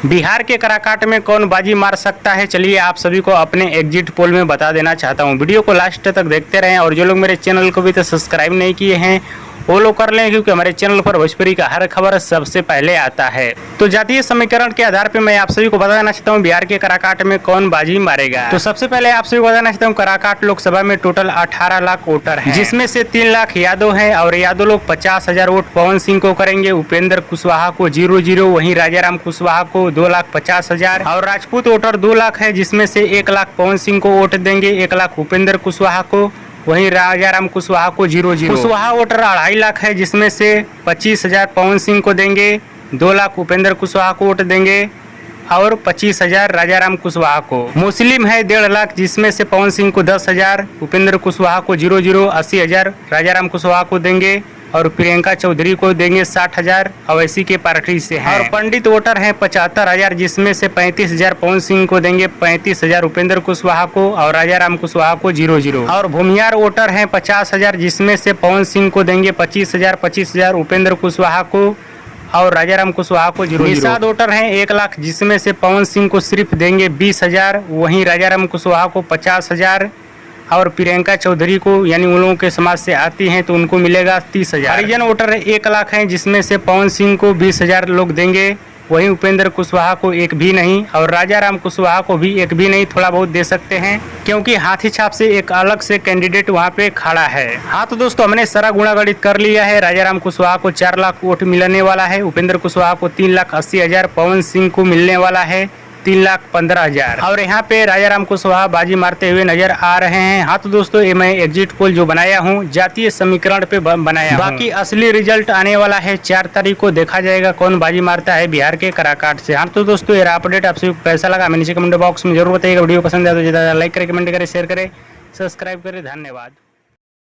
बिहार के कराकाट में कौन बाजी मार सकता है, चलिए आप सभी को अपने एग्जिट पोल में बता देना चाहता हूं। वीडियो को लास्ट तक देखते रहें और जो लोग मेरे चैनल को भी तो सब्सक्राइब नहीं किए हैं वो लोग कर लें, क्योंकि हमारे चैनल पर भोजपुरी का हर खबर सबसे पहले आता है। तो जातीय समीकरण के आधार पर मैं आप सभी को बता देना चाहता हूँ बिहार के कराकाट में कौन बाजी मारेगा। तो सबसे पहले आप सभी को बताना चाहता हूँ कराकाट लोकसभा में टोटल 18 लाख वोटर हैं, जिसमें से 3 लाख यादव हैं और यादव लोग 50,000 वोट पवन सिंह को करेंगे, उपेंद्र कुशवाहा को 0-0, वहीं राजाराम कुशवाहा को 2,50,000 और राजपूत वोटर 2 लाख है, जिसमें से 1 लाख पवन सिंह को वोट देंगे, 1 लाख उपेंद्र कुशवाहा को, वहीं राजाराम कुशवाहा को 0-0। कुशवाहा वोटर 2.5 लाख है, जिसमें से 25,000 पवन सिंह को देंगे, 2 लाख उपेंद्र कुशवाहा को वोट देंगे और 25,000 राजाराम कुशवाहा को। मुस्लिम है 1.5 लाख, जिसमें से पवन सिंह को 10,000, उपेंद्र कुशवाहा को 0-0 80,000 राजाराम कुशवाहा को देंगे और प्रियंका चौधरी को देंगे 60,000 अवैसी के पार्टी से है। और पंडित वोटर हैं 75,000, जिसमें से 35,000 पवन सिंह को देंगे, 35,000 उपेंद्र कुशवाहा को और राजाराम कुशवाहा को 0-0। और भूमियार वोटर हैं 50,000, जिसमें से पवन सिंह को देंगे 25,000 उपेंद्र कुशवाहा को और राजाराम कुशवाहा को 0-0। निषाद वोटर हैं 1 लाख, जिसमें से पवन सिंह को सिर्फ देंगे 20,000, वहीं राजाराम कुशवाहा को 50,000 और प्रियंका चौधरी को, यानी उन लोगों के समाज से आती हैं तो उनको मिलेगा 30,000। हरिजन वोटर 1 लाख हैं, जिसमें से पवन सिंह को 20,000 लोग देंगे, वहीं उपेंद्र कुशवाहा को एक भी नहीं और राजाराम कुशवाहा को भी एक भी नहीं, थोड़ा बहुत दे सकते हैं क्योंकि हाथी छाप से एक अलग से कैंडिडेट वहां पे खड़ा है। हाँ तो दोस्तों हमने सारा गुणागणित कर लिया है। राजाराम कुशवाहा को 4 लाख वोट मिलने वाला है, उपेंद्र कुशवाहा को 3,80,000, पवन सिंह को मिलने वाला है 3,15,000 और यहाँ पे राजाराम कुशवाहा बाजी मारते हुए नजर आ रहे हैं। हाँ तो दोस्तों ये मैं एग्जिट पोल जो बनाया हूँ जातीय समीकरण पे बनाया, बाकी असली रिजल्ट आने वाला है 4 तारीख को, देखा जाएगा कौन बाजी मारता है बिहार के कराकाट से। हाँ तो दोस्तों ये अपडेट आप सभी को कैसा लगा हमें नीचे कमेंट बॉक्स में जरूर बताइएगा। वीडियो पसंद आए तो ज़्यादा लाइक करें, कमेंट करें, शेयर करें, सब्सक्राइब करें। धन्यवाद।